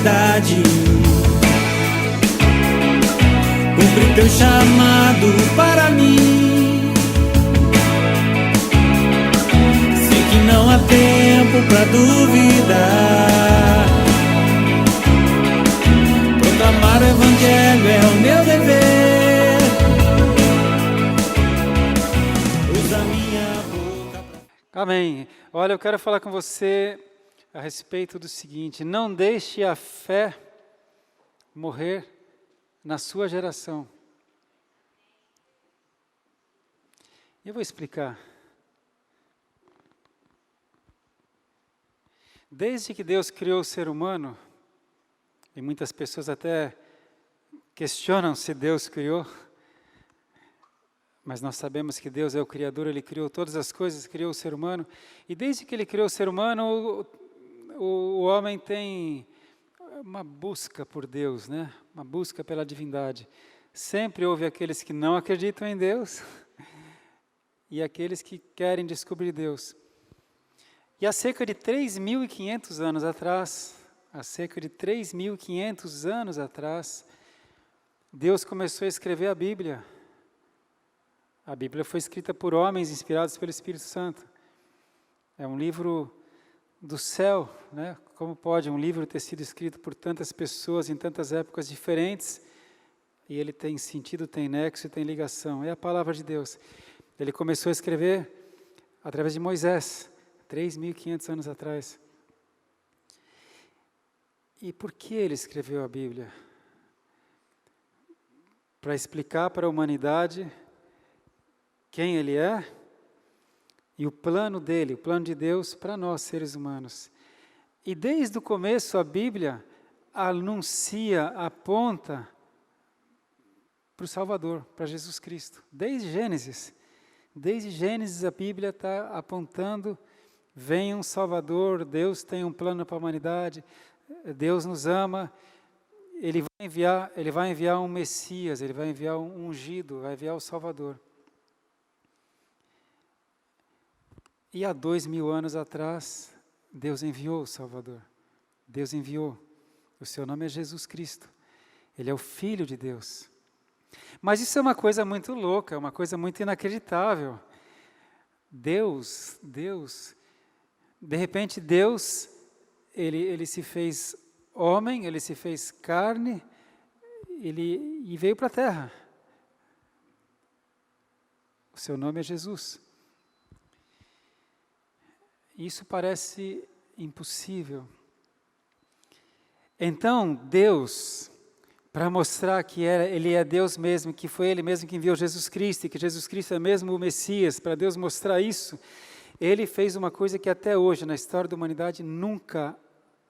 verdade. Cumpre teu chamado para mim. Sei que não há tempo pra duvidar. Proclamar o evangelho é o meu dever. Usa minha boca pra... Amém. Olha, eu quero falar com você a respeito do seguinte: não deixe a fé morrer na sua geração. Eu vou explicar. Desde que Deus criou o ser humano, e muitas pessoas até questionam se Deus criou, mas nós sabemos que Deus é o Criador, Ele criou todas as coisas, criou o ser humano, e desde que Ele criou o ser humano, o homem tem uma busca por Deus, né? Uma busca pela divindade. Sempre houve aqueles que não acreditam em Deus e aqueles que querem descobrir Deus. E há cerca de 3.500 anos atrás, Deus começou a escrever a Bíblia. A Bíblia foi escrita por homens inspirados pelo Espírito Santo. É um livro do céu, né? Como pode um livro ter sido escrito por tantas pessoas em tantas épocas diferentes e ele tem sentido, tem nexo e tem ligação? É a palavra de Deus. Ele começou a escrever através de Moisés, 3.500 anos atrás. E por que ele escreveu a Bíblia? Para explicar para a humanidade quem Ele é e o plano dele, o plano de Deus para nós, seres humanos. E desde o começo a Bíblia anuncia, aponta para o Salvador, para Jesus Cristo. Desde Gênesis a Bíblia está apontando, vem um Salvador, Deus tem um plano para a humanidade, Deus nos ama, Ele vai enviar um Messias, Ele vai enviar um ungido, vai enviar o Salvador. E há 2.000 anos atrás, Deus enviou o Salvador. Deus enviou. O seu nome é Jesus Cristo. Ele é o Filho de Deus. Mas isso é uma coisa muito louca, é uma coisa muito inacreditável. Deus, de repente Deus, ele se fez homem, Ele se fez carne, e veio para a terra. O seu nome é Jesus. Isso parece impossível. Então, Deus, para mostrar que Ele é Deus mesmo, que foi Ele mesmo que enviou Jesus Cristo, e que Jesus Cristo é mesmo o Messias, para Deus mostrar isso, Ele fez uma coisa que até hoje, na história da humanidade, nunca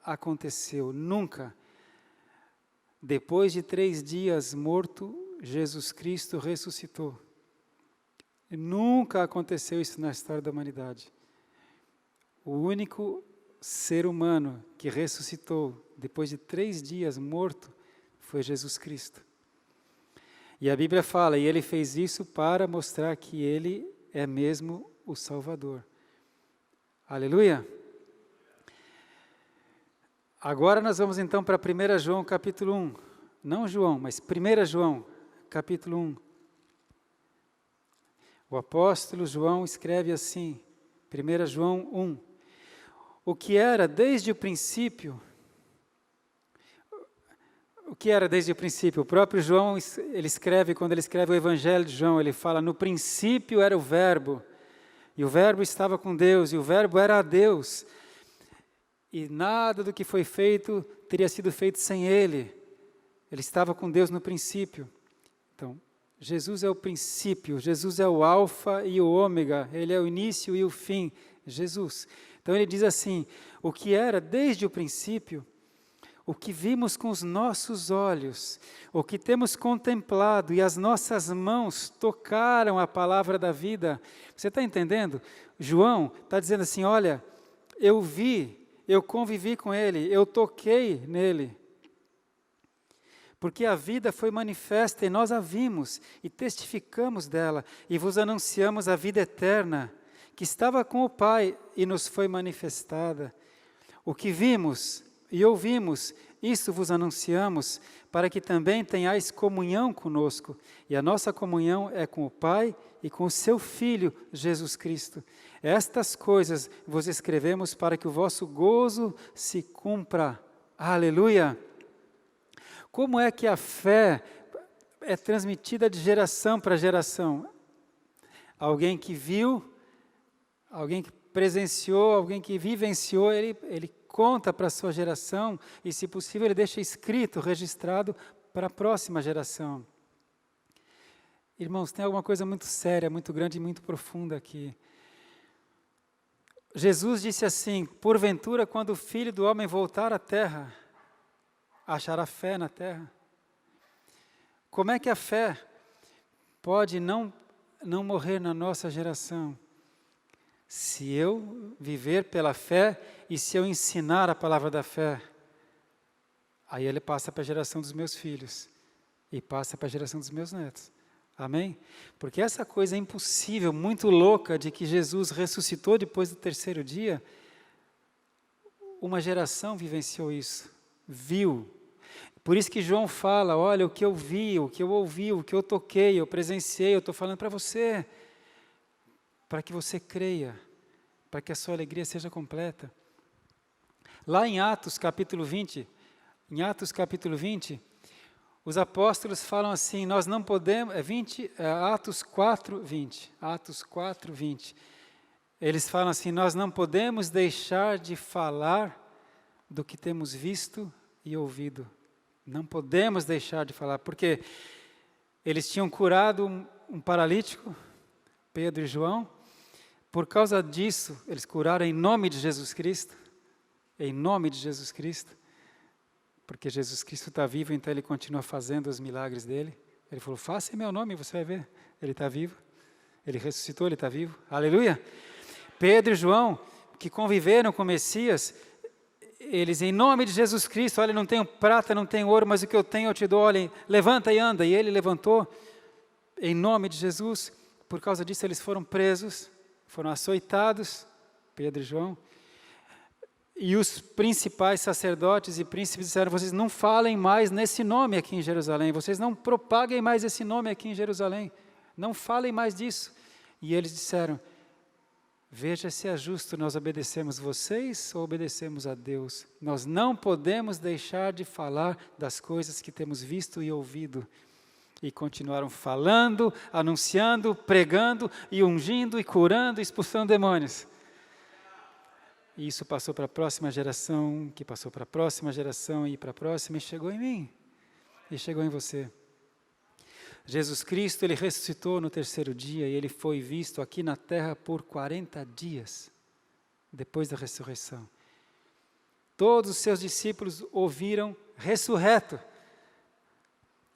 aconteceu, nunca. Depois de 3 dias morto, Jesus Cristo ressuscitou. E nunca aconteceu isso na história da humanidade. O único ser humano que ressuscitou depois de 3 dias morto foi Jesus Cristo. E a Bíblia fala, e Ele fez isso para mostrar que Ele é mesmo o Salvador. Aleluia! Agora nós vamos então para 1 João capítulo 1. Não João, mas 1 João capítulo 1. O apóstolo João escreve assim, 1 João 1. O que era desde o princípio, o próprio João, ele escreve, quando ele escreve o Evangelho de João, ele fala, no princípio era o Verbo, e o Verbo estava com Deus, e o Verbo era Deus, e nada do que foi feito teria sido feito sem Ele. Ele estava com Deus no princípio. Então, Jesus é o princípio, Jesus é o alfa e o ômega, Ele é o início e o fim, Jesus. Então ele diz assim, o que era desde o princípio, o que vimos com os nossos olhos, o que temos contemplado e as nossas mãos tocaram a palavra da vida. Você está entendendo? João está dizendo assim, olha, eu vi, eu convivi com Ele, eu toquei nele. Porque a vida foi manifesta e nós a vimos e testificamos dela e vos anunciamos a vida eterna, que estava com o Pai e nos foi manifestada. O que vimos e ouvimos Isso vos anunciamos, para que também tenhais comunhão conosco. E a nossa comunhão é com o Pai e com o seu Filho, Jesus Cristo. Estas coisas vos escrevemos para que o vosso gozo se cumpra. Aleluia! Como é que a fé é transmitida de geração para geração? Alguém que viu, alguém que presenciou, alguém que vivenciou, ele conta para a sua geração e, se possível, ele deixa escrito, registrado para a próxima geração. Irmãos, tem alguma coisa muito séria, muito grande e muito profunda aqui. Jesus disse assim: porventura, quando o Filho do Homem voltar à terra, achará fé na terra? Como é que a fé pode não morrer na nossa geração? Se eu viver pela fé e se eu ensinar a palavra da fé, aí ele passa para a geração dos meus filhos e passa para a geração dos meus netos. Amém? Porque essa coisa impossível, muito louca, de que Jesus ressuscitou depois do terceiro dia, uma geração vivenciou isso, viu. Por isso que João fala: olha, o que eu vi, o que eu ouvi, o que eu toquei, eu presenciei, eu estou falando para você, para que você creia, para que a sua alegria seja completa. Lá em Atos capítulo 20, os apóstolos falam assim: nós não podemos, Atos 4, 20, eles falam assim: nós não podemos deixar de falar do que temos visto e ouvido. Não podemos deixar de falar, porque eles tinham curado um paralítico, Pedro e João. Por causa disso, eles curaram em nome de Jesus Cristo, porque Jesus Cristo está vivo, então ele continua fazendo os milagres dele. Ele falou: faça em meu nome, você vai ver, ele está vivo, ele ressuscitou, ele está vivo, aleluia. Pedro e João, que conviveram com o Messias, eles, em nome de Jesus Cristo: olha, não tenho prata, não tenho ouro, mas o que eu tenho eu te dou, olha, levanta e anda. E ele levantou, em nome de Jesus. Por causa disso eles foram presos, foram açoitados, Pedro e João. E os principais sacerdotes e príncipes disseram: vocês não falem mais nesse nome aqui em Jerusalém, vocês não propaguem mais esse nome aqui em Jerusalém, não falem mais disso. E eles disseram: veja se é justo nós obedecemos vocês ou obedecemos a Deus. Nós não podemos deixar de falar das coisas que temos visto e ouvido. E continuaram falando, anunciando, pregando e ungindo e curando, expulsando demônios. E isso passou para a próxima geração, que passou para a próxima geração e para a próxima, e chegou em mim, e chegou em você. Jesus Cristo, ele ressuscitou no terceiro dia, e ele foi visto aqui na terra por 40 dias, depois da ressurreição. Todos os seus discípulos ouviram ressurreto,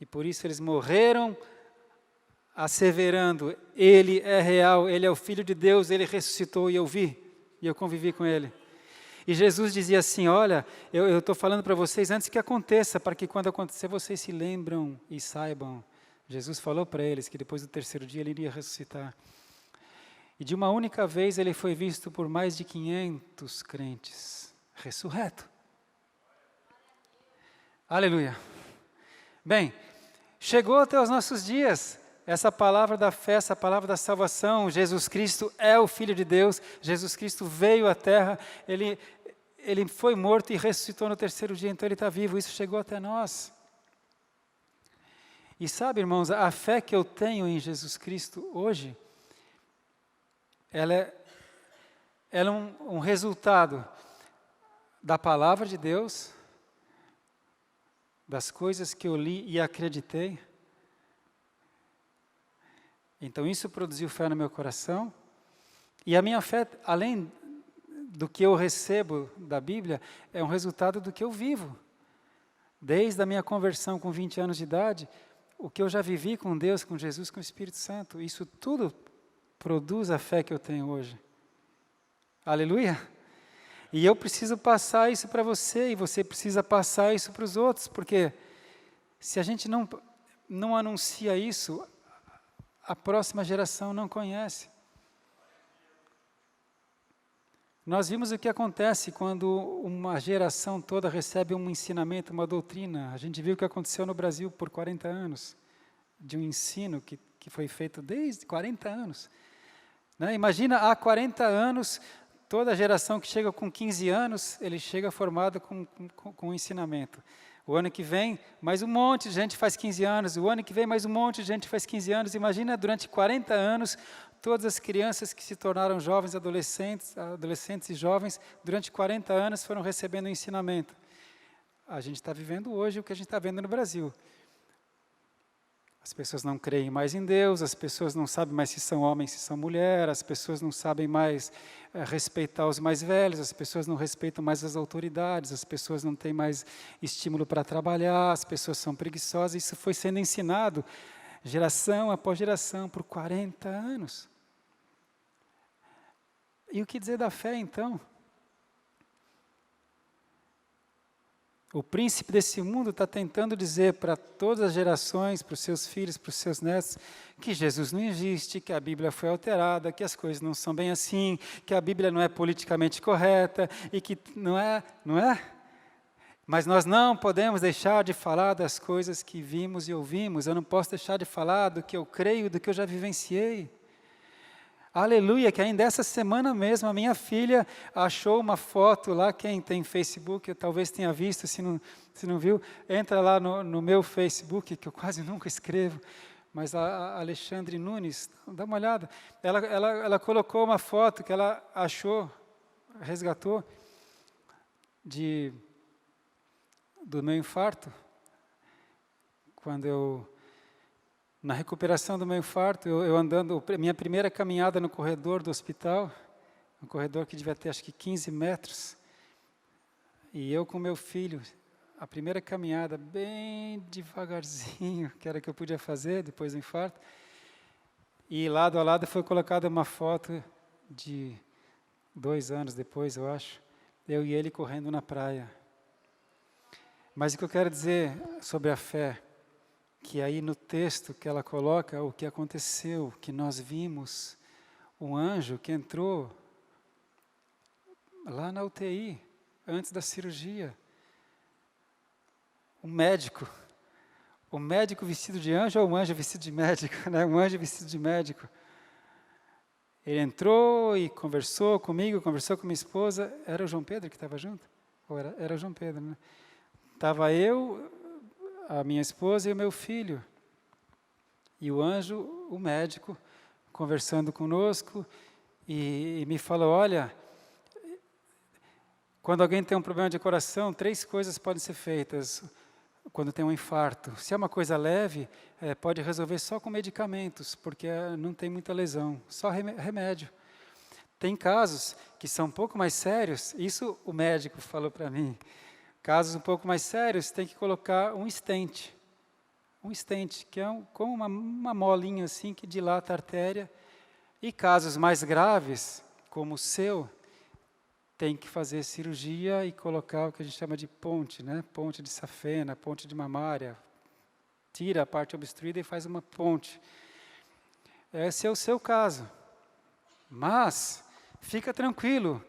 e por isso eles morreram asseverando: ele é real, ele é o Filho de Deus, ele ressuscitou, e eu vi. E eu convivi com ele. E Jesus dizia assim: olha, eu estou falando para vocês antes que aconteça, para que quando acontecer vocês se lembram e saibam. Jesus falou para eles que depois do terceiro dia ele iria ressuscitar. E de uma única vez ele foi visto por mais de 500 crentes, ressurreto. Aleluia. Bem, chegou até os nossos dias essa palavra da fé, essa palavra da salvação. Jesus Cristo é o Filho de Deus, Jesus Cristo veio à terra, ele foi morto e ressuscitou no terceiro dia, então ele está vivo, isso chegou até nós. E sabe, irmãos, a fé que eu tenho em Jesus Cristo hoje, ela é um resultado da palavra de Deus, das coisas que eu li e acreditei. Então isso produziu fé no meu coração, e a minha fé, além do que eu recebo da Bíblia, é um resultado do que eu vivo. Desde a minha conversão com 20 anos de idade, o que eu já vivi com Deus, com Jesus, com o Espírito Santo, isso tudo produz a fé que eu tenho hoje. Aleluia! E eu preciso passar isso para você, e você precisa passar isso para os outros, porque se a gente não anuncia isso, a próxima geração não conhece. Nós vimos o que acontece quando uma geração toda recebe um ensinamento, uma doutrina. A gente viu o que aconteceu no Brasil por 40 anos, de um ensino que foi feito desde 40 anos. Né? Imagina, há 40 anos, toda geração que chega com 15 anos, ele chega formado com um ensinamento. O ano que vem, mais um monte de gente faz 15 anos. O ano que vem, mais um monte de gente faz 15 anos. Imagina, durante 40 anos, todas as crianças que se tornaram jovens, adolescentes e jovens, durante 40 anos foram recebendo um ensinamento. A gente está vivendo hoje o que a gente está vendo no Brasil. As pessoas não creem mais em Deus, as pessoas não sabem mais se são homens, se são mulheres, as pessoas não sabem mais respeitar os mais velhos, as pessoas não respeitam mais as autoridades, as pessoas não têm mais estímulo para trabalhar, as pessoas são preguiçosas. Isso foi sendo ensinado geração após geração por 40 anos. E o que dizer da fé, então? O príncipe desse mundo está tentando dizer para todas as gerações, para os seus filhos, para os seus netos, que Jesus não existe, que a Bíblia foi alterada, que as coisas não são bem assim, que a Bíblia não é politicamente correta, e que não é? Mas nós não podemos deixar de falar das coisas que vimos e ouvimos. Eu não posso deixar de falar do que eu creio, do que eu já vivenciei. Aleluia, que ainda essa semana mesmo a minha filha achou uma foto lá, quem tem Facebook, eu talvez tenha visto, se não viu, entra lá no meu Facebook, que eu quase nunca escrevo, mas a Alexandre Nunes, dá uma olhada, ela colocou uma foto que ela achou, resgatou, do meu infarto, na recuperação do meu infarto, eu andando, minha primeira caminhada no corredor do hospital, um corredor que devia ter acho que 15 metros, e eu com meu filho, a primeira caminhada bem devagarzinho, que era o que eu podia fazer depois do infarto, e lado a lado foi colocada uma foto de 2 anos depois, eu acho, eu e ele correndo na praia. Mas o que eu quero dizer sobre a fé, que aí no texto que ela coloca, o que aconteceu, que nós vimos um anjo que entrou lá na UTI, antes da cirurgia, um médico vestido de anjo ou um anjo vestido de médico, né? Um anjo vestido de médico. Ele entrou e conversou comigo, conversou com minha esposa, era o João Pedro que estava junto? Ou era o João Pedro, né? Estava eu, a minha esposa e o meu filho. E o anjo, o médico, conversando conosco, e me falou, olha, quando alguém tem um problema de coração, 3 coisas podem ser feitas quando tem um infarto. Se é uma coisa leve, pode resolver só com medicamentos, porque não tem muita lesão, só remédio. Tem casos que são um pouco mais sérios, isso o médico falou para mim, casos um pouco mais sérios, tem que colocar um stent, que é como uma molinha assim que dilata a artéria. E casos mais graves, como o seu, tem que fazer cirurgia e colocar o que a gente chama de ponte, né? Ponte de safena, ponte de mamária. Tira a parte obstruída e faz uma ponte. Esse é o seu caso. Mas, fica tranquilo,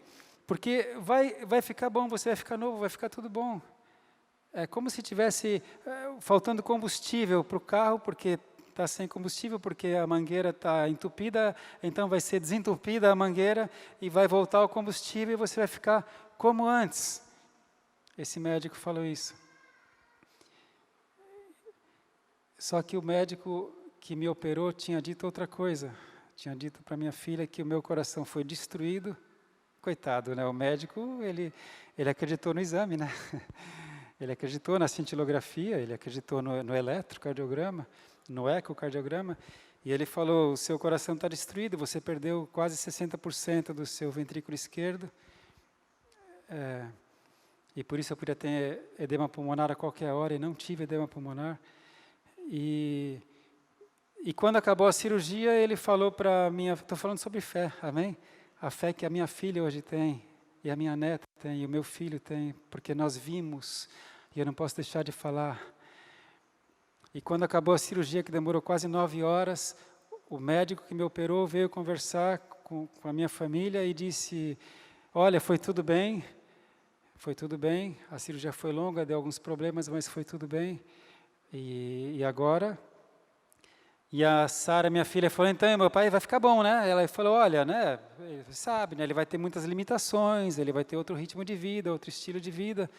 porque vai ficar bom, você vai ficar novo, vai ficar tudo bom. É como se tivesse faltando combustível para o carro, porque está sem combustível, porque a mangueira está entupida, então vai ser desentupida a mangueira e vai voltar o combustível e você vai ficar como antes. Esse médico falou isso. Só que o médico que me operou tinha dito outra coisa. Tinha dito para minha filha que o meu coração foi destruído. Coitado, né? O médico, ele acreditou no exame, né? Ele acreditou na cintilografia, ele acreditou no eletrocardiograma, no ecocardiograma, e ele falou, o seu coração está destruído, você perdeu quase 60% do seu ventrículo esquerdo, e por isso eu podia ter edema pulmonar a qualquer hora, e não tive edema pulmonar. E quando acabou a cirurgia, ele falou para minha... Estou falando sobre fé, amém? A fé que a minha filha hoje tem, e a minha neta tem, e o meu filho tem, porque nós vimos, e eu não posso deixar de falar. E quando acabou a cirurgia, que demorou quase 9 horas, o médico que me operou veio conversar com a minha família e disse, olha, foi tudo bem, a cirurgia foi longa, deu alguns problemas, mas foi tudo bem. E agora? E a Sara, minha filha, falou, então, meu pai vai ficar bom, né? Ela falou, olha, né, sabe, né, ele vai ter muitas limitações, ele vai ter outro ritmo de vida, outro estilo de vida,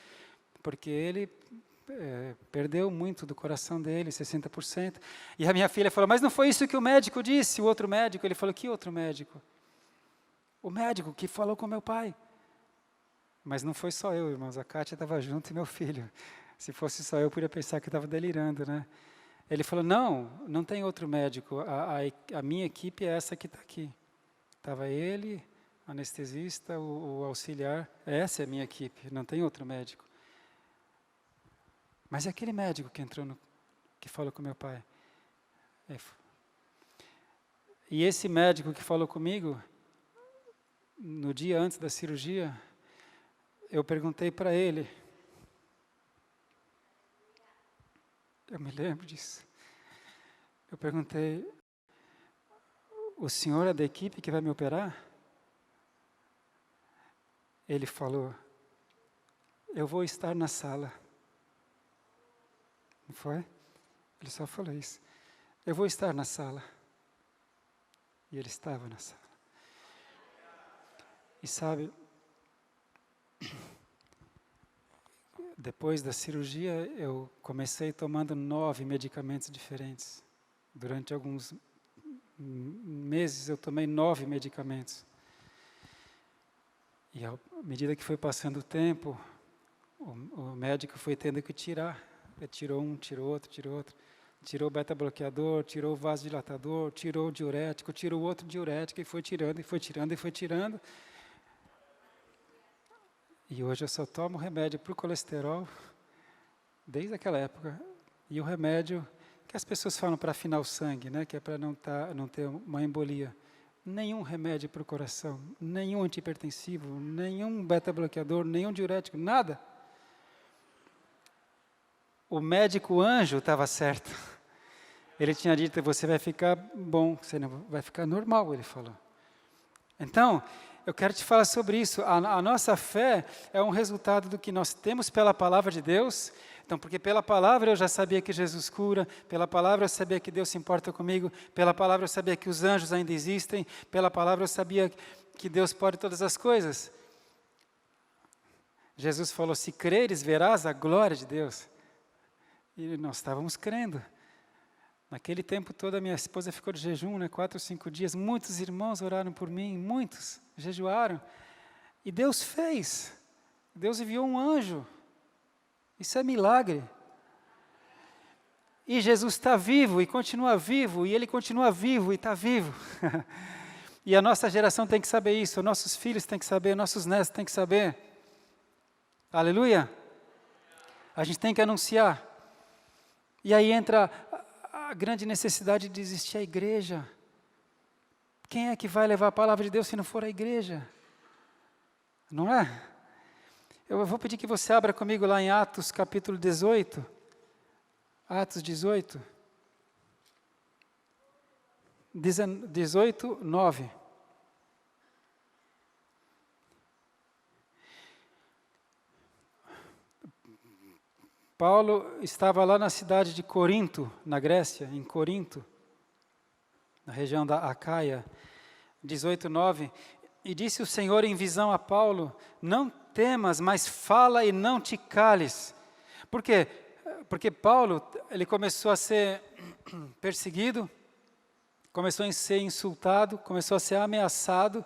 porque ele perdeu muito do coração dele, 60%. E a minha filha falou, mas não foi isso que o médico disse, o outro médico? Ele falou, que outro médico? O médico que falou com meu pai. Mas não foi só eu, irmãos, a Kátia estava junto e meu filho. Se fosse só eu podia pensar que eu estava delirando, né? Ele falou, não tem outro médico, a minha equipe é essa que está aqui. Estava ele, anestesista, o auxiliar, essa é a minha equipe, não tem outro médico. Mas é aquele médico que entrou, que falou com meu pai. E esse médico que falou comigo, no dia antes da cirurgia, eu perguntei para ele, eu me lembro disso. Eu perguntei, o senhor é da equipe que vai me operar? Ele falou, eu vou estar na sala. Não foi? Ele só falou isso. Eu vou estar na sala. E ele estava na sala. E sabe, depois da cirurgia, eu comecei tomando 9 medicamentos diferentes. Durante alguns meses, eu tomei 9 medicamentos. E à medida que foi passando o tempo, o médico foi tendo que tirar. Ele tirou um, tirou outro, tirou outro. Tirou o beta-bloqueador, tirou o vasodilatador, tirou o diurético, tirou o outro diurético, e foi tirando, e foi tirando, e foi tirando. E hoje eu só tomo remédio para o colesterol, desde aquela época. E o remédio que as pessoas falam para afinar o sangue, né, que é para não ter uma embolia. Nenhum remédio para o coração, nenhum antihipertensivo, nenhum beta-bloqueador, nenhum diurético, nada. O médico anjo estava certo. Ele tinha dito, você vai ficar bom, você não vai ficar normal, ele falou. Então, eu quero te falar sobre isso. A nossa fé é um resultado do que nós temos pela palavra de Deus. Então, porque pela palavra eu já sabia que Jesus cura, pela palavra eu sabia que Deus se importa comigo, pela palavra eu sabia que os anjos ainda existem, pela palavra eu sabia que Deus pode todas as coisas. Jesus falou, se creres, verás a glória de Deus. E nós estávamos crendo. Naquele tempo todo, a minha esposa ficou de jejum, né, 4 ou 5 dias. Muitos irmãos oraram por mim, muitos jejuaram. E Deus fez. Deus enviou um anjo. Isso é milagre. E Jesus está vivo e continua vivo, e Ele continua vivo e está vivo. E a nossa geração tem que saber isso, nossos filhos têm que saber, nossos netos têm que saber. Aleluia? A gente tem que anunciar. E aí entra a grande necessidade de existir a igreja. Quem é que vai levar a palavra de Deus se não for a igreja? Não é? Eu vou pedir que você abra comigo lá em Atos capítulo 18. Atos 18. 18, 9. Paulo estava lá na cidade de Corinto, na Grécia, em Corinto, na região da Acaia, 18:9, e disse o Senhor em visão a Paulo, não temas, mas fala e não te cales. Por quê? Porque Paulo, ele começou a ser perseguido, começou a ser insultado, começou a ser ameaçado,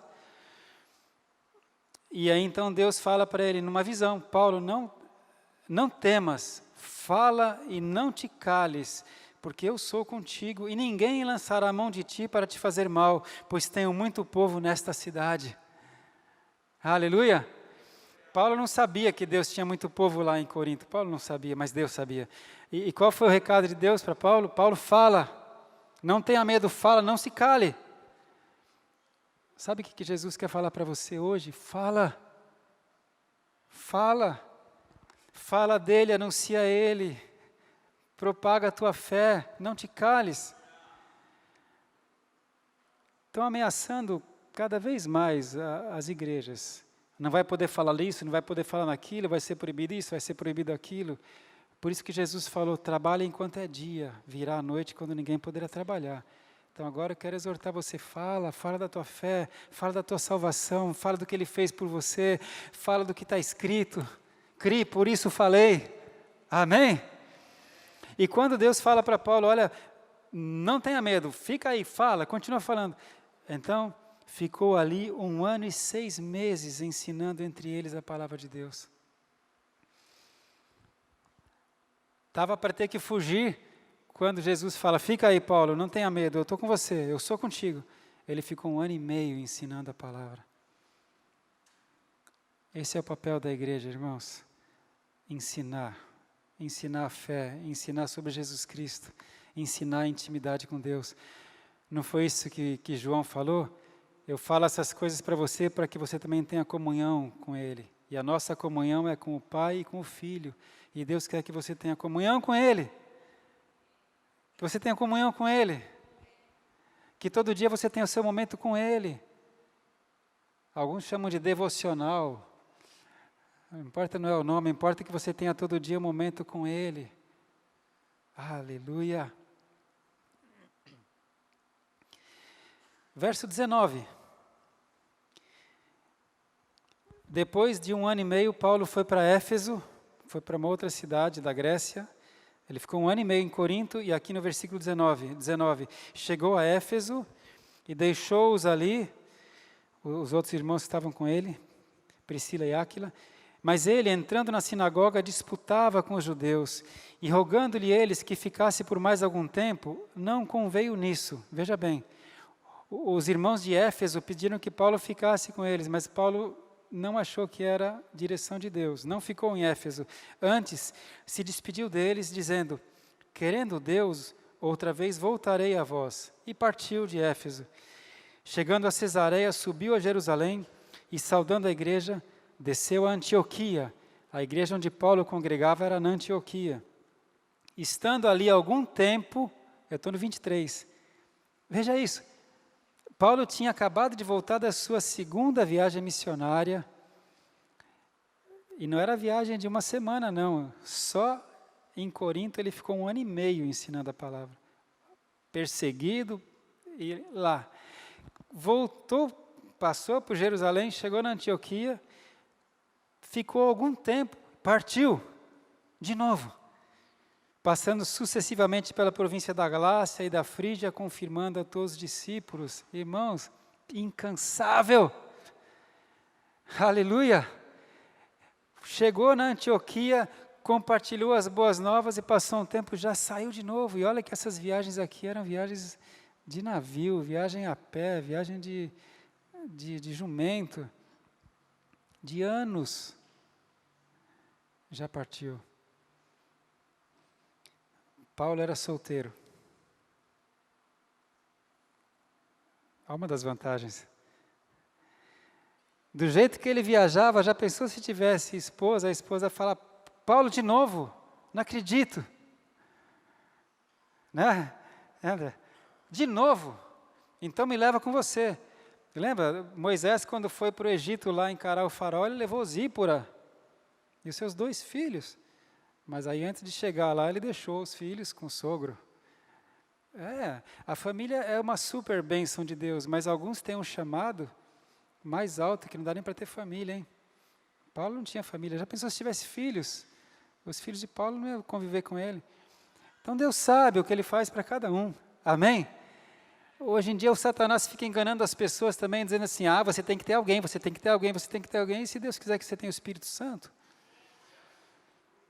e aí então Deus fala para ele numa visão, Paulo, não temas, fala e não te cales, porque eu sou contigo, e ninguém lançará a mão de ti para te fazer mal, pois tenho muito povo nesta cidade. Aleluia! Paulo não sabia que Deus tinha muito povo lá em Corinto. Paulo não sabia, mas Deus sabia. E qual foi o recado de Deus para Paulo? Paulo fala, não tenha medo, fala, não se cale. Sabe o que Jesus quer falar para você hoje? Fala. Fala. Fala dele, anuncia ele, propaga a tua fé, não te cales. Estão ameaçando cada vez mais as igrejas. Não vai poder falar isso, não vai poder falar naquilo, vai ser proibido isso, vai ser proibido aquilo. Por isso que Jesus falou, trabalhe enquanto é dia, virá a noite quando ninguém poderá trabalhar. Então agora eu quero exortar você, fala da tua fé, fala da tua salvação, fala do que Ele fez por você, fala do que está escrito. Crie, por isso falei. Amém? E quando Deus fala para Paulo, olha, não tenha medo, fica aí, fala, continua falando. Então, ficou ali 1 ano e 6 meses ensinando entre eles a palavra de Deus. Estava para ter que fugir quando Jesus fala, fica aí Paulo, não tenha medo, eu estou com você, eu sou contigo. Ele ficou 1 ano e meio ensinando a palavra. Esse é o papel da igreja, irmãos. Ensinar a fé, ensinar sobre Jesus Cristo, ensinar a intimidade com Deus. Não foi isso que João falou? Eu falo essas coisas para você, para que você também tenha comunhão com Ele. E a nossa comunhão é com o Pai e com o Filho. E Deus quer que você tenha comunhão com Ele. Que você tenha comunhão com Ele. Que todo dia você tenha o seu momento com Ele. Alguns chamam de devocional. Não importa, não é o nome, importa que você tenha todo dia um momento com Ele. Aleluia. Verso 19. Depois de 1 ano e meio, Paulo foi para Éfeso, foi para uma outra cidade da Grécia. Ele ficou 1 ano e meio em Corinto, e aqui no versículo 19, chegou a Éfeso e deixou-os ali, os outros irmãos que estavam com ele, Priscila e Áquila. Mas ele, entrando na sinagoga, disputava com os judeus, e rogando-lhe eles que ficasse por mais algum tempo, não conveio nisso. Veja bem, os irmãos de Éfeso pediram que Paulo ficasse com eles, mas Paulo não achou que era direção de Deus, não ficou em Éfeso. Antes, se despediu deles, dizendo, querendo Deus, outra vez voltarei a vós. E partiu de Éfeso. Chegando a Cesareia, subiu a Jerusalém, e saudando a igreja, desceu a Antioquia. A igreja onde Paulo congregava era na Antioquia. Estando ali algum tempo, eu estou no 23, veja isso, Paulo tinha acabado de voltar da sua segunda viagem missionária, e não era viagem de uma semana não, só em Corinto ele ficou 1 ano e meio ensinando a palavra, perseguido, e lá, voltou, passou por Jerusalém, chegou na Antioquia, ficou algum tempo, partiu, de novo, passando sucessivamente pela província da Galácia e da Frígia, confirmando a todos os discípulos. Irmãos, incansável. Aleluia. Chegou na Antioquia, compartilhou as boas novas e passou um tempo, já saiu de novo. E olha que essas viagens aqui eram viagens de navio, viagem a pé, viagem de jumento, de anos. Já partiu. Paulo era solteiro. Há uma das vantagens. Do jeito que ele viajava, já pensou se tivesse esposa, a esposa fala, Paulo de novo, não acredito. Né? De novo, então me leva com você. Lembra, Moisés quando foi para o Egito lá encarar o faraó, ele levou Zípora e os seus 2 filhos. Mas aí antes de chegar lá, ele deixou os filhos com o sogro. A família é uma super bênção de Deus, mas alguns têm um chamado mais alto, que não dá nem para ter família, hein? Paulo não tinha família, já pensou se tivesse filhos? Os filhos de Paulo não iam conviver com ele. Então Deus sabe o que Ele faz para cada um, amém? Hoje em dia o Satanás fica enganando as pessoas também, dizendo assim, você tem que ter alguém, você tem que ter alguém, você tem que ter alguém, e se Deus quiser que você tenha o Espírito Santo?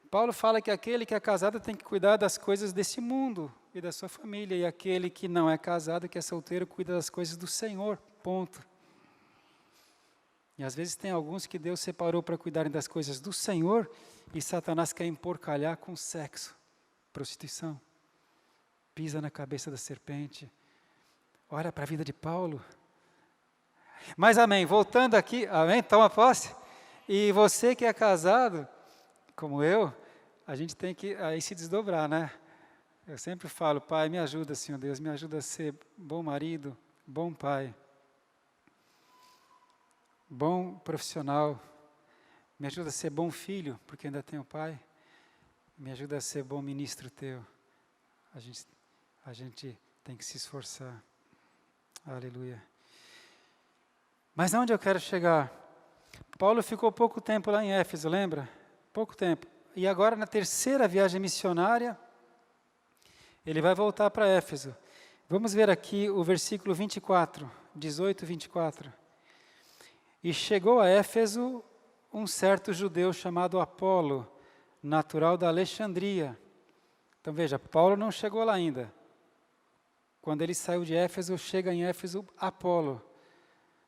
Paulo fala que aquele que é casado tem que cuidar das coisas desse mundo e da sua família, e aquele que não é casado, que é solteiro, cuida das coisas do Senhor, ponto. E às vezes tem alguns que Deus separou para cuidarem das coisas do Senhor, e Satanás quer emporcalhar com sexo, prostituição, pisa na cabeça da serpente. Olha para a vida de Paulo. Mas amém, voltando aqui, amém, toma posse. E você que é casado, como eu, a gente tem que aí se desdobrar, né? Eu sempre falo, Pai, me ajuda, Senhor Deus, me ajuda a ser bom marido, bom pai. bom profissional, me ajuda a ser bom filho, porque ainda tenho pai, me ajuda a ser bom ministro teu. A gente tem que se esforçar. Aleluia. Mas aonde eu quero chegar? Paulo ficou pouco tempo lá em Éfeso, lembra? Pouco tempo. E agora, na terceira viagem missionária, ele vai voltar para Éfeso. Vamos ver aqui o versículo 24, 18 e 24. E chegou a Éfeso um certo judeu chamado Apolo, natural da Alexandria. Então veja, Paulo não chegou lá ainda. Quando ele saiu de Éfeso, chega em Éfeso Apolo,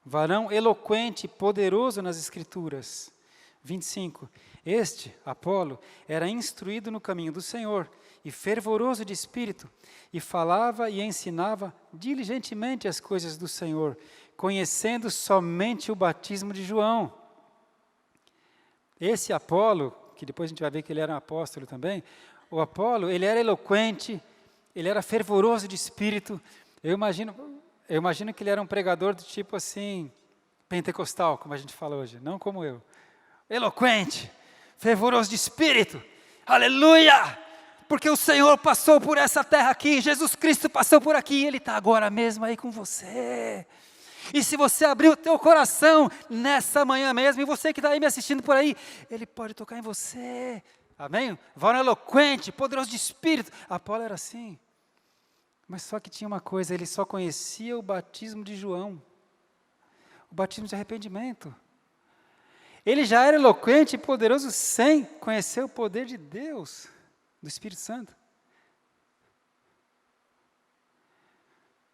varão eloquente e poderoso nas Escrituras. 25. Este, Apolo, era instruído no caminho do Senhor e fervoroso de espírito, e falava e ensinava diligentemente as coisas do Senhor, conhecendo somente o batismo de João. Esse Apolo, que depois a gente vai ver que ele era um apóstolo também, o Apolo, ele era eloquente, ele era fervoroso de espírito. Eu imagino que ele era um pregador do tipo assim, pentecostal, como a gente fala hoje, não como eu. Eloquente, fervoroso de espírito, aleluia! Porque o Senhor passou por essa terra aqui, Jesus Cristo passou por aqui, Ele está agora mesmo aí com você. E se você abrir o teu coração nessa manhã mesmo, e você que está aí me assistindo por aí, Ele pode tocar em você. Amém? Varão eloquente, poderoso de espírito. Apolo era assim. Mas só que tinha uma coisa, ele só conhecia o batismo de João. O batismo de arrependimento. Ele já era eloquente e poderoso sem conhecer o poder de Deus, do Espírito Santo.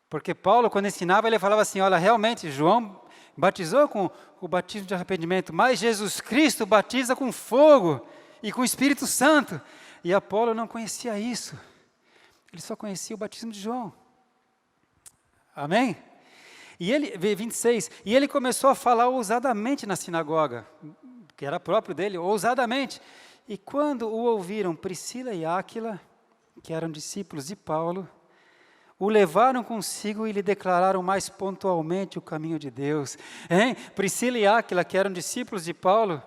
Porque Paulo, quando ensinava, ele falava assim, olha, realmente, João batizou com o batismo de arrependimento, mas Jesus Cristo batiza com fogo e com o Espírito Santo. E Apolo não conhecia isso. Ele só conhecia o batismo de João. Amém? E ele, 26, e ele começou a falar ousadamente na sinagoga, que era próprio dele, ousadamente. E quando o ouviram Priscila e Áquila, que eram discípulos de Paulo, o levaram consigo e lhe declararam mais pontualmente o caminho de Deus. Hein? Priscila e Áquila, que eram discípulos de Paulo,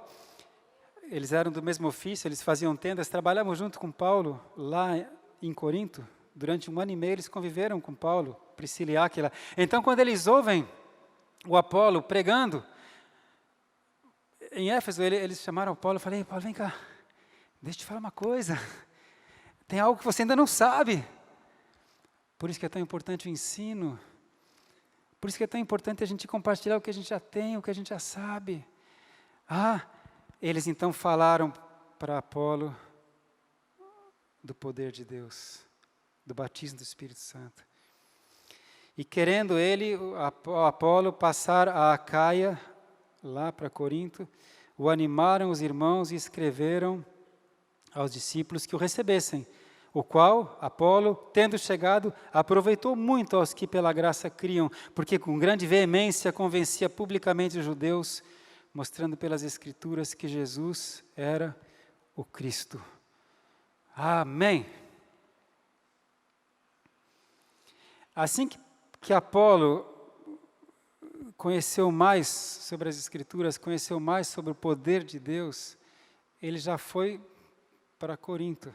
eles eram do mesmo ofício, eles faziam tendas, trabalhavam junto com Paulo lá em Corinto. Durante 1 ano e meio eles conviveram com Paulo, Priscila e Áquila. Então, quando eles ouvem o Apolo pregando, em Éfeso, eles chamaram Apolo e falaram, Paulo, vem cá, deixa eu te falar uma coisa. Tem algo que você ainda não sabe. Por isso que é tão importante o ensino. Por isso que é tão importante a gente compartilhar o que a gente já tem, o que a gente já sabe. Eles então falaram para Apolo do poder de Deus, do batismo do Espírito Santo. E querendo ele, o Apolo, passar a Acaia, lá para Corinto, o animaram os irmãos e escreveram aos discípulos que o recebessem, o qual, Apolo, tendo chegado, aproveitou muito aos que pela graça criam, porque com grande veemência convencia publicamente os judeus, mostrando pelas Escrituras que Jesus era o Cristo. Amém. Assim que Apolo conheceu mais sobre as Escrituras, conheceu mais sobre o poder de Deus, ele já foi para Corinto,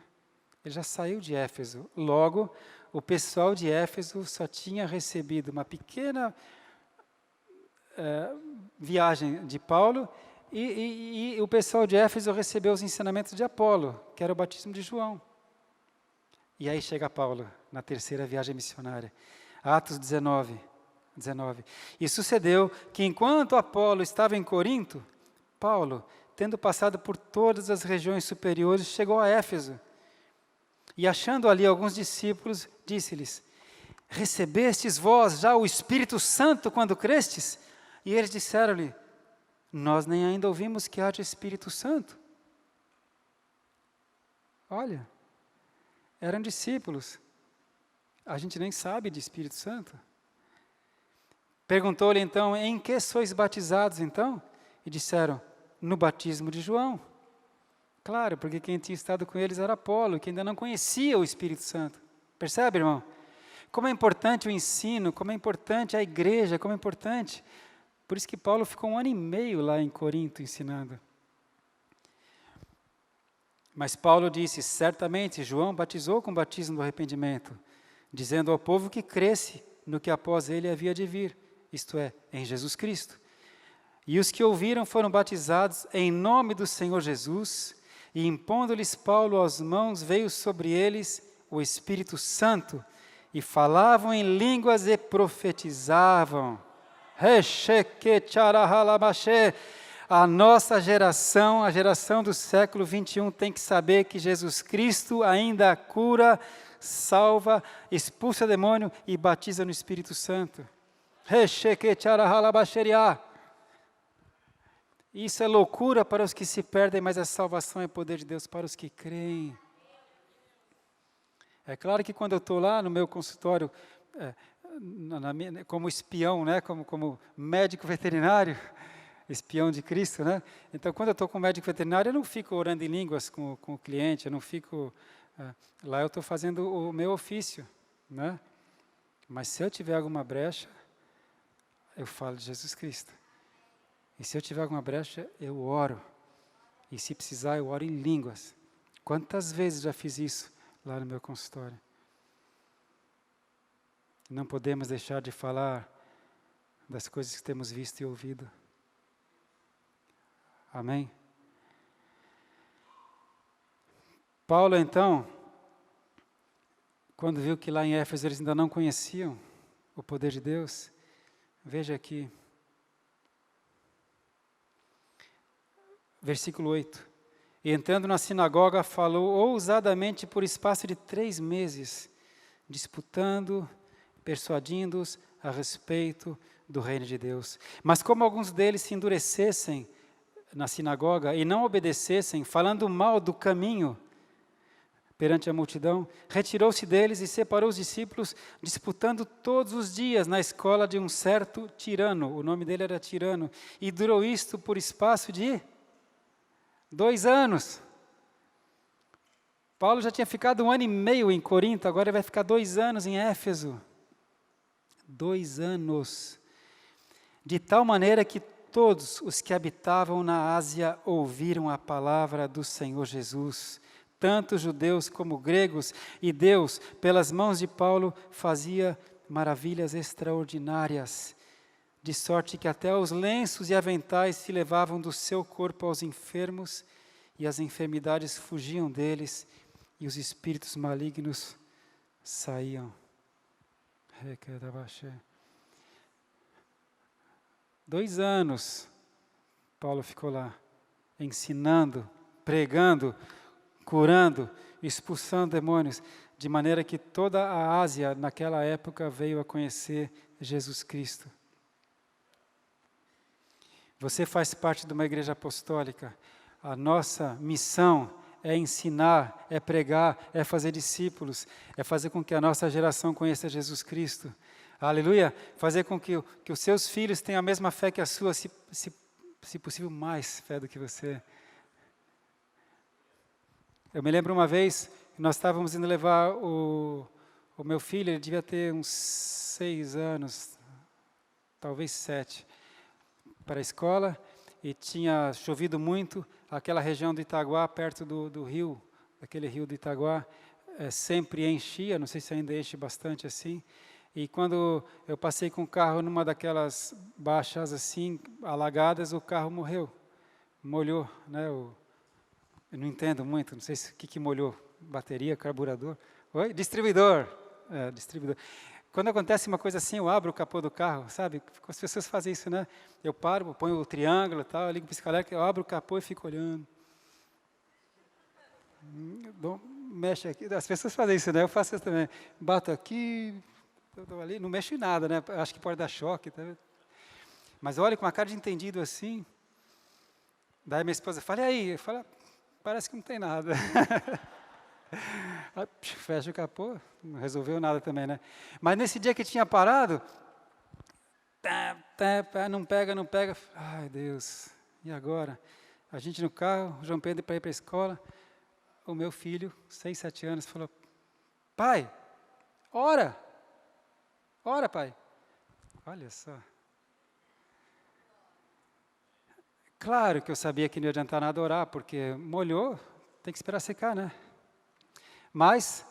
ele já saiu de Éfeso. Logo, o pessoal de Éfeso só tinha recebido uma pequena viagem de Paulo, e o pessoal de Éfeso recebeu os ensinamentos de Apolo, que era o batismo de João. E aí chega Paulo, na terceira viagem missionária. Atos 19. E sucedeu que enquanto Apolo estava em Corinto, Paulo, tendo passado por todas as regiões superiores, chegou a Éfeso. E achando ali alguns discípulos, disse-lhes, recebestes vós já o Espírito Santo quando crestes? E eles disseram-lhe, nós nem ainda ouvimos que haja Espírito Santo. Olha, eram discípulos. A gente nem sabe de Espírito Santo. Perguntou-lhe então, em que sois batizados então? E disseram, no batismo de João. Claro, porque quem tinha estado com eles era Apolo, que ainda não conhecia o Espírito Santo. Percebe, irmão? Como é importante o ensino, como é importante a igreja, como é importante. Por isso que Paulo ficou 1 ano e meio lá em Corinto ensinando. Mas Paulo disse, certamente João batizou com o batismo do arrependimento, dizendo ao povo que cresce no que após ele havia de vir, isto é, em Jesus Cristo. E os que ouviram foram batizados em nome do Senhor Jesus, e impondo-lhes Paulo as mãos, veio sobre eles o Espírito Santo, e falavam em línguas e profetizavam. A nossa geração, a geração do século 21, tem que saber que Jesus Cristo ainda cura, salva, expulsa demônio e batiza no Espírito Santo. Isso é loucura para os que se perdem, mas a salvação é poder de Deus para os que creem. É claro que quando eu estou lá no meu consultório, como espião, né, como médico veterinário, espião de Cristo, né? Então, quando eu estou com o médico veterinário, eu não fico orando em línguas com o cliente, eu não fico... lá eu estou fazendo o meu ofício, né? Mas se eu tiver alguma brecha, eu falo de Jesus Cristo. E se eu tiver alguma brecha, eu oro. E se precisar, eu oro em línguas. Quantas vezes já fiz isso lá no meu consultório? Não podemos deixar de falar das coisas que temos visto e ouvido. Amém? Paulo, então, quando viu que lá em Éfeso eles ainda não conheciam o poder de Deus, veja aqui, versículo 8. E entrando na sinagoga, falou ousadamente por espaço de 3 meses, disputando, persuadindo-os a respeito do reino de Deus. Mas como alguns deles se endurecessem na sinagoga e não obedecessem, falando mal do caminho perante a multidão, retirou-se deles e separou os discípulos, disputando todos os dias na escola de um certo tirano. O nome dele era Tirano. E durou isto por espaço de 2 anos. Paulo já tinha ficado 1 ano e meio em Corinto, agora ele vai ficar 2 anos em Éfeso. 2 anos. De tal maneira que todos os que habitavam na Ásia ouviram a palavra do Senhor Jesus, tanto judeus como gregos, e Deus, pelas mãos de Paulo, fazia maravilhas extraordinárias, de sorte que até os lenços e aventais se levavam do seu corpo aos enfermos, e as enfermidades fugiam deles, e os espíritos malignos saíam. 2 anos, Paulo ficou lá, ensinando, pregando, curando, expulsando demônios, de maneira que toda a Ásia, naquela época, veio a conhecer Jesus Cristo. Você faz parte de uma igreja apostólica. A nossa missão é ensinar, é pregar, é fazer discípulos, é fazer com que a nossa geração conheça Jesus Cristo. Aleluia! Fazer com que os seus filhos tenham a mesma fé que a sua, se possível, mais fé do que você. Eu me lembro uma vez, nós estávamos indo levar o meu filho, ele devia ter uns 6 anos, talvez 7, para a escola, e tinha chovido muito, aquela região do Itaguá, perto do rio, daquele rio do Itaguá, sempre enchia, não sei se ainda enche bastante assim, e quando eu passei com o carro numa daquelas baixas assim, alagadas, o carro molhou, né? Eu não entendo muito, não sei o que molhou, bateria, carburador, oi? Distribuidor. Quando acontece uma coisa assim, eu abro o capô do carro, sabe? As pessoas fazem isso, né? Eu paro, ponho o triângulo e tal, eu ligo o pisca-alerta, eu abro o capô e fico olhando. Mexe aqui, as pessoas fazem isso, né? Eu faço isso também. Bato aqui, ali, não mexo em nada, né? Acho que pode dar choque. Tá? Mas olha, com uma cara de entendido assim. Daí minha esposa fala, e aí? Eu falo, parece que não tem nada. Fecha o capô, não resolveu nada também, né? Mas nesse dia que tinha parado, não pega. Ai, Deus, e agora? A gente no carro, o João Pedro para ir para a escola, o meu filho, 6, 7 anos, falou, pai, ora, pai. Olha só. Claro que eu sabia que não ia adiantar nada orar, porque molhou, tem que esperar secar, né? Mas,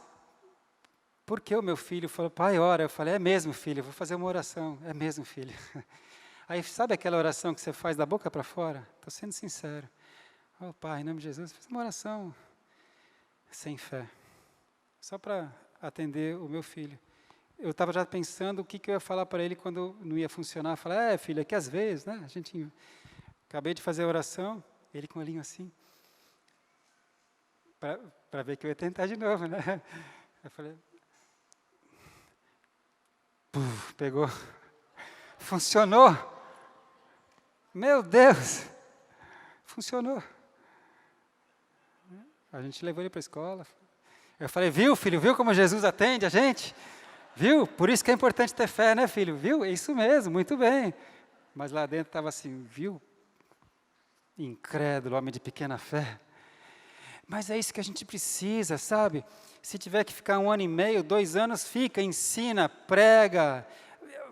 porque o meu filho falou, pai, ora. Eu falei, é mesmo, filho, eu vou fazer uma oração. É mesmo, filho. Aí, sabe aquela oração que você faz da boca para fora? Estou sendo sincero. Oh, pai, em nome de Jesus, fiz uma oração sem fé. Só para atender o meu filho. Eu estava já pensando o que eu ia falar para ele quando não ia funcionar. Falar, filho, é que às vezes, né? Acabei de fazer a oração, ele com o olhinho assim, para ver que eu ia tentar de novo, né? Eu falei, pegou, funcionou. Meu Deus, funcionou. A gente levou ele para a escola. Eu falei, viu, filho, viu como Jesus atende a gente? Viu? Por isso que é importante ter fé, né, filho? Viu? É isso mesmo, muito bem. Mas lá dentro estava assim, viu? Incrédulo, homem de pequena fé. Mas é isso que a gente precisa, sabe? Se tiver que ficar 1 ano e meio, 2 anos, fica, ensina, prega,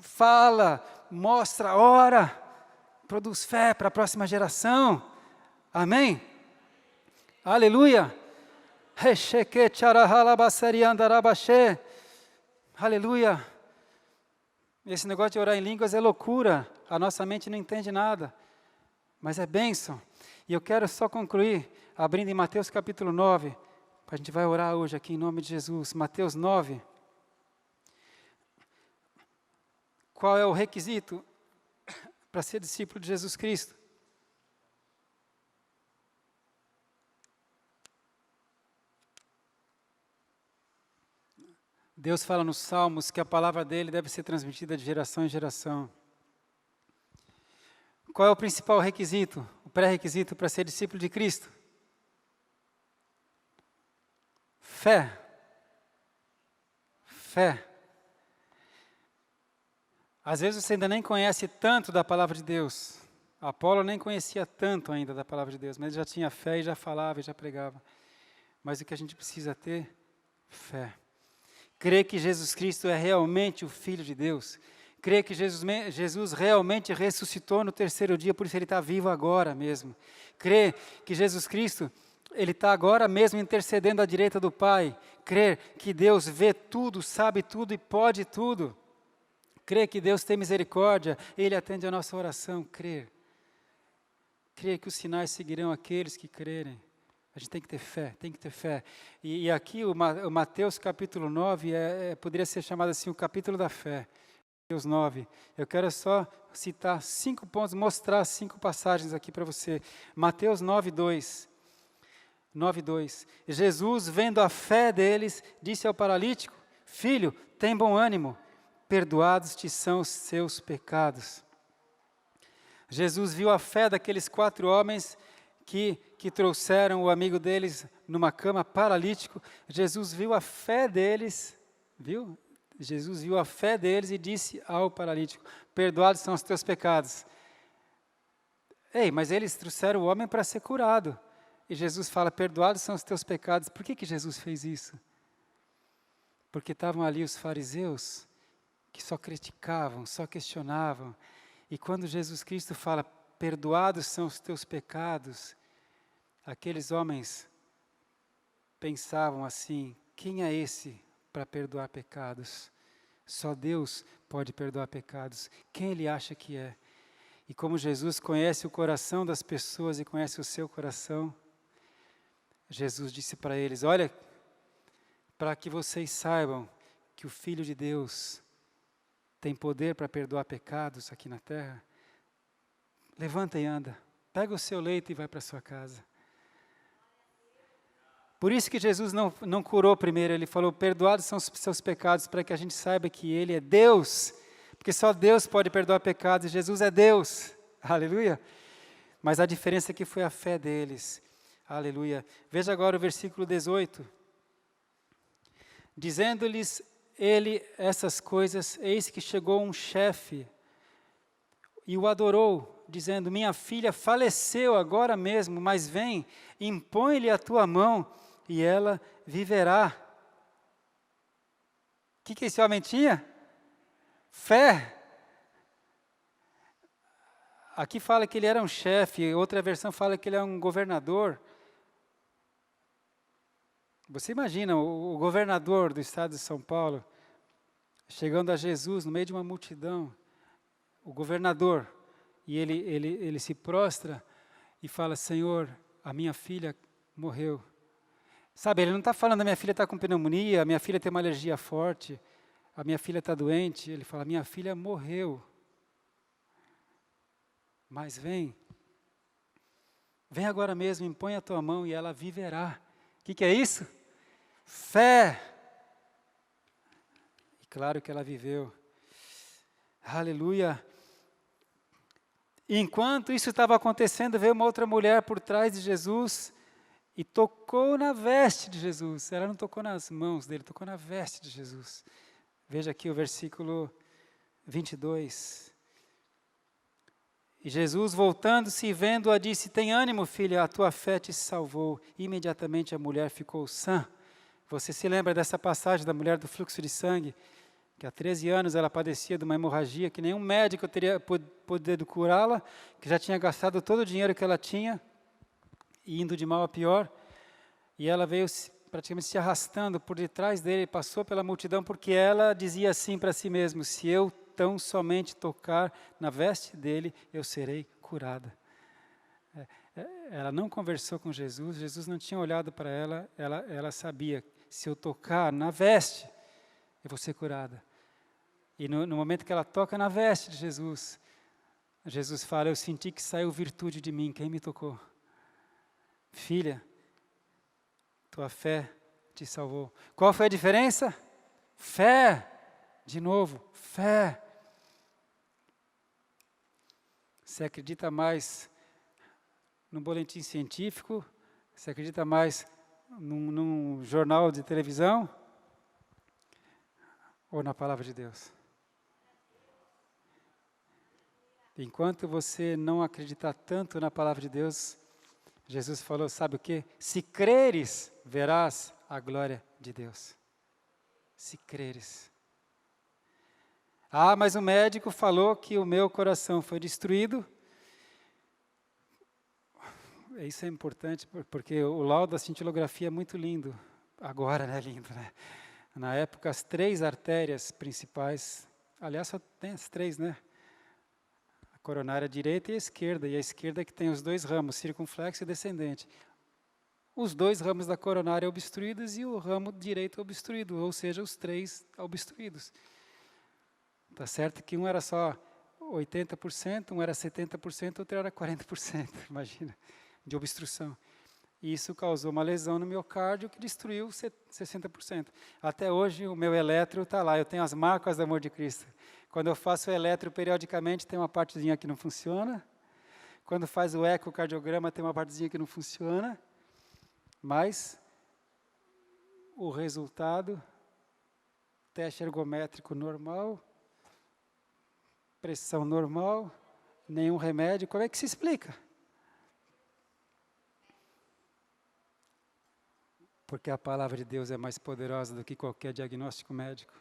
fala, mostra, ora, produz fé para a próxima geração. Amém? Aleluia! Aleluia! Esse negócio de orar em línguas é loucura, a nossa mente não entende nada, mas é bênção. E eu quero só concluir, abrindo em Mateus capítulo 9, a gente vai orar hoje aqui em nome de Jesus. Mateus 9. Qual é o requisito para ser discípulo de Jesus Cristo? Deus fala nos Salmos que a palavra dele deve ser transmitida de geração em geração. Qual é o principal requisito, o pré-requisito para ser discípulo de Cristo? Fé. Fé. Às vezes você ainda nem conhece tanto da palavra de Deus. Apolo nem conhecia tanto ainda da palavra de Deus, mas ele já tinha fé e já falava e já pregava. Mas o que a gente precisa ter? Fé. Crer que Jesus Cristo é realmente o Filho de Deus. Crer que Jesus realmente ressuscitou no 3º dia, por isso ele está vivo agora mesmo. Crer que Jesus Cristo, ele está agora mesmo intercedendo à direita do Pai. Crer que Deus vê tudo, sabe tudo e pode tudo. Crer que Deus tem misericórdia, Ele atende a nossa oração. Crer. Crer que os sinais seguirão aqueles que crerem. A gente tem que ter fé, tem que ter fé. E aqui o Mateus capítulo 9 poderia ser chamado assim o capítulo da fé. Mateus 9. Eu quero só citar 5 pontos, mostrar 5 passagens aqui para você. Mateus 9:2. 9:2. Jesus, vendo a fé deles, disse ao paralítico: Filho, tem bom ânimo, perdoados te são os seus pecados. Jesus viu a fé daqueles 4 homens que trouxeram o amigo deles numa cama paralítico. Jesus viu a fé deles, viu? Jesus viu a fé deles e disse ao paralítico: perdoados são os teus pecados. Ei, mas eles trouxeram o homem para ser curado. E Jesus fala: perdoados são os teus pecados. Por que Jesus fez isso? Porque estavam ali os fariseus que só criticavam, só questionavam. E quando Jesus Cristo fala: perdoados são os teus pecados, aqueles homens pensavam assim: quem é esse para perdoar pecados? Só Deus pode perdoar pecados. Quem Ele acha que é? E como Jesus conhece o coração das pessoas e conhece o seu coração, Jesus disse para eles: olha, para que vocês saibam que o Filho de Deus tem poder para perdoar pecados aqui na terra, levanta e anda, pega o seu leito e vai para a sua casa. Por isso que Jesus não curou primeiro, ele falou: perdoados são os seus pecados, para que a gente saiba que Ele é Deus, porque só Deus pode perdoar pecados, e Jesus é Deus, aleluia. Mas a diferença aqui foi a fé deles, aleluia. Veja agora o versículo 18. Dizendo-lhes ele essas coisas, eis que chegou um chefe e o adorou, dizendo: minha filha faleceu agora mesmo, mas vem, impõe-lhe a tua mão e ela viverá. O que esse homem tinha? Fé. Aqui fala que ele era um chefe, outra versão fala que ele é um governador. Você imagina o governador do estado de São Paulo chegando a Jesus no meio de uma multidão, o governador, e ele se prostra e fala: Senhor, a minha filha morreu. Sabe, ele não está falando: a minha filha está com pneumonia, a minha filha tem uma alergia forte, a minha filha está doente. Ele fala: minha filha morreu. Mas vem agora mesmo, impõe a tua mão e ela viverá. O que é isso? Fé. E claro que ela viveu. Aleluia. Enquanto isso estava acontecendo, veio uma outra mulher por trás de Jesus e tocou na veste de Jesus. Ela não tocou nas mãos dele, tocou na veste de Jesus. Veja aqui o versículo 22. E Jesus, voltando-se e vendo-a, disse: tem ânimo, filha, a tua fé te salvou. Imediatamente a mulher ficou sã. Você se lembra dessa passagem da mulher do fluxo de sangue? Que há 13 anos ela padecia de uma hemorragia, que nenhum médico teria podido curá-la, que já tinha gastado todo o dinheiro que ela tinha, indo de mal a pior. E ela veio praticamente se arrastando por detrás dele, passou pela multidão, porque ela dizia assim para si mesma: se eu tão somente tocar na veste dele, eu serei curada. Ela não conversou com Jesus, Jesus não tinha olhado para ela, ela sabia: se eu tocar na veste, eu vou ser curada. E no momento que ela toca na veste de Jesus, Jesus fala: eu senti que saiu virtude de mim. Quem me tocou? Filha, tua fé te salvou. Qual foi a diferença? Fé. De novo, fé. Você acredita mais num boletim científico? Você acredita mais num jornal de televisão? Ou na palavra de Deus? Enquanto você não acreditar tanto na palavra de Deus, Jesus falou: sabe o quê? Se creres, verás a glória de Deus. Se creres. Ah, mas o médico falou que o meu coração foi destruído. Isso é importante, porque o laudo da cintilografia é muito lindo. Agora, né, lindo, né? Na época, as 3 artérias principais, aliás, só tem as 3, né? A coronária direita e a esquerda é que tem os 2 ramos, circunflexo e descendente. Os 2 ramos da coronária obstruídos e o ramo direito obstruído, ou seja, os 3 obstruídos. Tá certo que um era só 80%, um era 70%, outro era 40%, imagina, de obstrução. E isso causou uma lesão no miocárdio que destruiu 60%. Até hoje o meu eletro está lá, eu tenho as marcas do amor de Cristo. Quando eu faço o eletro periodicamente, tem uma partezinha que não funciona. Quando faz o ecocardiograma, tem uma partezinha que não funciona. Mas o resultado, teste ergométrico normal, pressão normal, nenhum remédio. Como é que se explica? Porque a palavra de Deus é mais poderosa do que qualquer diagnóstico médico.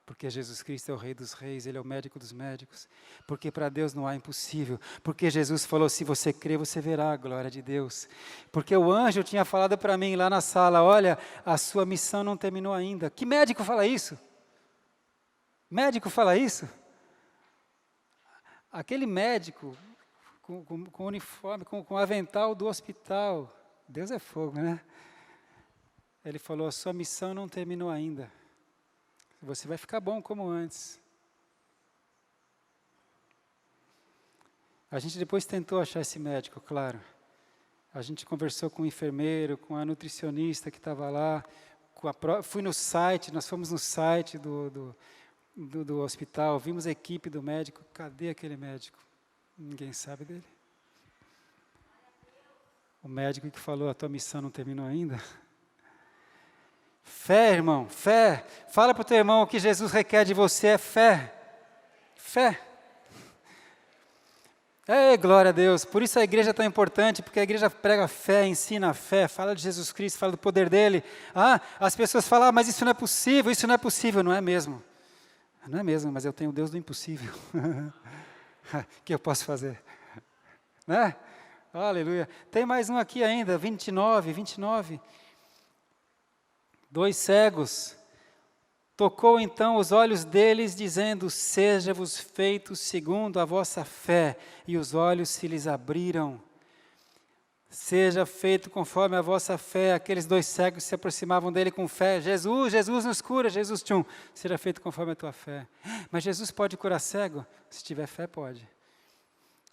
Porque Jesus Cristo é o Rei dos Reis, Ele é o médico dos médicos. Porque para Deus não há impossível. Porque Jesus falou: se você crer, você verá a glória de Deus. Porque o anjo tinha falado para mim lá na sala: olha, a sua missão não terminou ainda. Que médico fala isso? Médico fala isso? Aquele médico com uniforme, com avental do hospital. Deus é fogo, né? Ele falou: a sua missão não terminou ainda. Você vai ficar bom como antes. A gente depois tentou achar esse médico, claro. A gente conversou com o enfermeiro, com a nutricionista que estava lá. Fui no site, nós fomos no site do hospital, vimos a equipe do médico. Cadê aquele médico? Ninguém sabe dele. O médico que falou: a tua missão não terminou ainda. Fé, irmão, fé. Fala para o teu irmão: o que Jesus requer de você é fé. Fé. Ei, glória a Deus. Por isso a igreja é tão importante, porque a igreja prega fé, ensina a fé, fala de Jesus Cristo, fala do poder dele. Ah, as pessoas falam: mas isso não é possível, isso não é possível. Não é mesmo. Não é mesmo, mas eu tenho o Deus do impossível. que eu posso fazer? Né? Aleluia. Tem mais um aqui ainda, 29. 2 cegos. Tocou então os olhos deles, dizendo, seja-vos feito segundo a vossa fé. E os olhos se lhes abriram. Seja feito conforme a vossa fé. Aqueles 2 cegos se aproximavam dele com fé. Jesus nos cura. Jesus, seja feito conforme a tua fé. Mas Jesus pode curar cego? Se tiver fé, pode.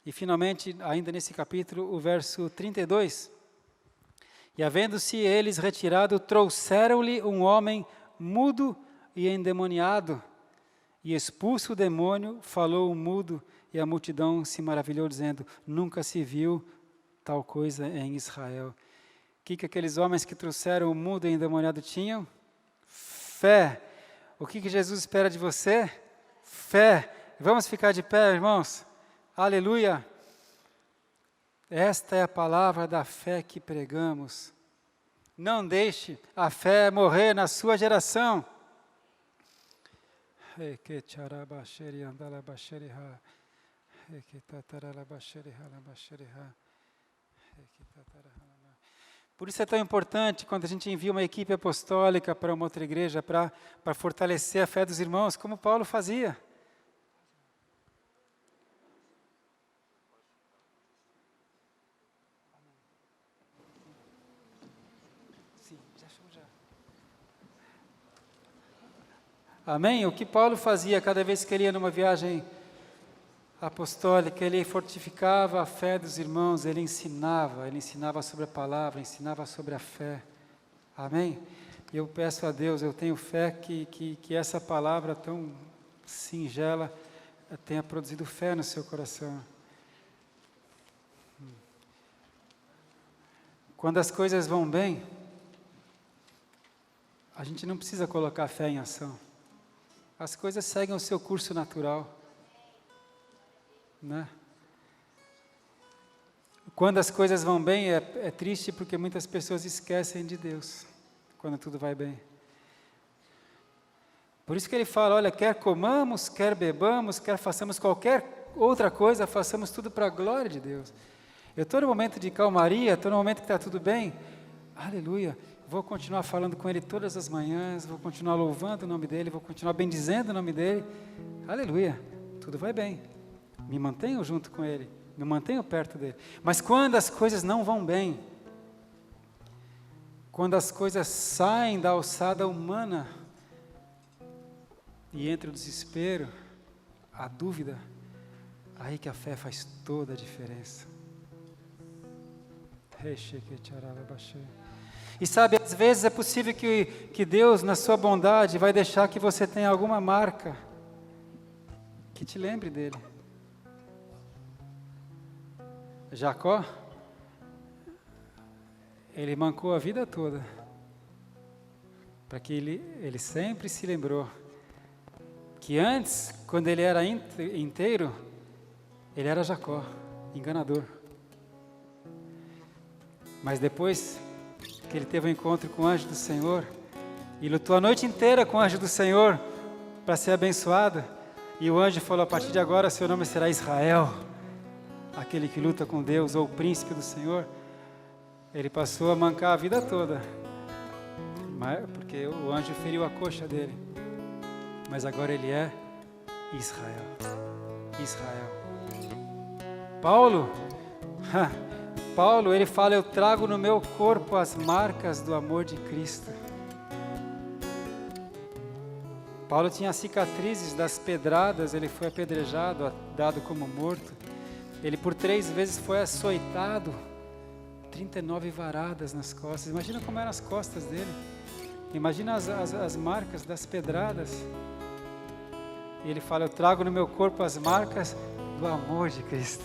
E finalmente, ainda nesse capítulo, o verso 32. E havendo-se eles retirado, trouxeram-lhe um homem mudo e endemoniado. E expulso o demônio, falou o mudo, e a multidão se maravilhou, dizendo, nunca se viu tal coisa em Israel. O que aqueles homens que trouxeram o mudo e endemoniado tinham? Fé. O que Jesus espera de você? Fé. Vamos ficar de pé, irmãos? Aleluia. Esta é a palavra da fé que pregamos. Não deixe a fé morrer na sua geração. Por isso é tão importante quando a gente envia uma equipe apostólica para uma outra igreja, para fortalecer a fé dos irmãos, como Paulo fazia. Amém? O que Paulo fazia cada vez que ele ia numa viagem apostólica, ele fortificava a fé dos irmãos, ele ensinava sobre a palavra, ensinava sobre a fé. Amém? E eu peço a Deus, eu tenho fé que essa palavra tão singela tenha produzido fé no seu coração. Quando as coisas vão bem, a gente não precisa colocar fé em ação. As coisas seguem o seu curso natural. Né? Quando as coisas vão bem, é triste porque muitas pessoas esquecem de Deus, quando tudo vai bem. Por isso que ele fala, olha, quer comamos, quer bebamos, quer façamos qualquer outra coisa, façamos tudo para a glória de Deus. Eu estou no momento de calmaria, estou no momento que está tudo bem, aleluia, vou continuar falando com Ele todas as manhãs, vou continuar louvando o nome dEle, vou continuar bendizendo o nome dEle, aleluia, tudo vai bem. Me mantenho junto com Ele, me mantenho perto dEle. Mas quando as coisas não vão bem, quando as coisas saem da alçada humana e entra o desespero, a dúvida, aí que a fé faz toda a diferença. E sabe, às vezes é possível que Deus, na sua bondade, vai deixar que você tenha alguma marca que te lembre dele. Jacó, ele mancou a vida toda, para que ele sempre se lembrou que antes, quando ele era inteiro, ele era Jacó, enganador. Mas depois que ele teve um encontro com o anjo do Senhor, e lutou a noite inteira com o anjo do Senhor, para ser abençoado, e o anjo falou, a partir de agora seu nome será Israel, aquele que luta com Deus, ou o príncipe do Senhor. Ele passou a mancar a vida toda, porque o anjo feriu a coxa dele, mas agora ele é Israel. Paulo, ele fala, eu trago no meu corpo as marcas do amor de Cristo. Paulo tinha cicatrizes das pedradas, ele foi apedrejado, dado como morto. Ele por 3 vezes foi açoitado, 39 varadas nas costas. Imagina como eram as costas dele. Imagina as marcas das pedradas. E ele fala, eu trago no meu corpo as marcas do amor de Cristo.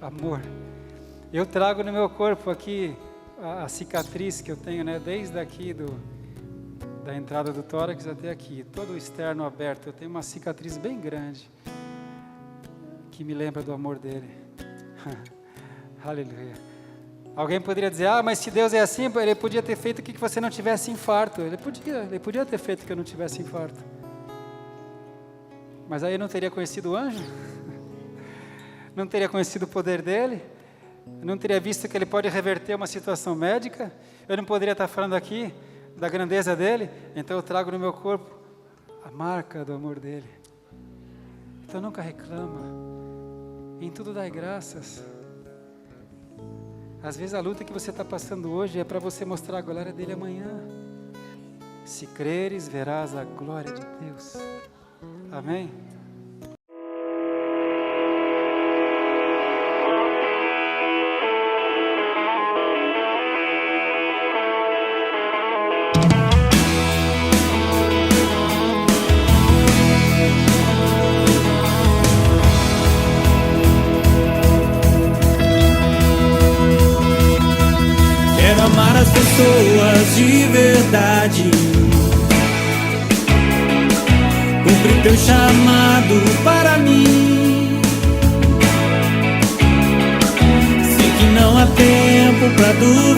Amor. Eu trago no meu corpo aqui a cicatriz que eu tenho, né? Desde aqui da entrada do tórax até aqui, todo o externo aberto. Eu tenho uma cicatriz bem grande que me lembra do amor dele. Aleluia. Alguém poderia dizer, mas se Deus é assim, ele podia ter feito que você não tivesse infarto. Ele podia ter feito que eu não tivesse infarto. Mas aí eu não teria conhecido o anjo? Não teria conhecido o poder dele? Eu não teria visto que ele pode reverter uma situação médica? Eu não poderia estar falando aqui da grandeza dele? Então eu trago no meu corpo a marca do amor dele. Então nunca reclama. Em tudo dai graças. Às vezes a luta que você está passando hoje é para você mostrar a glória dele amanhã. Se creres, verás a glória de Deus. Amém? Quero amar as pessoas de verdade, cumprir teu chamado para mim. Sei que não há tempo pra duvidar,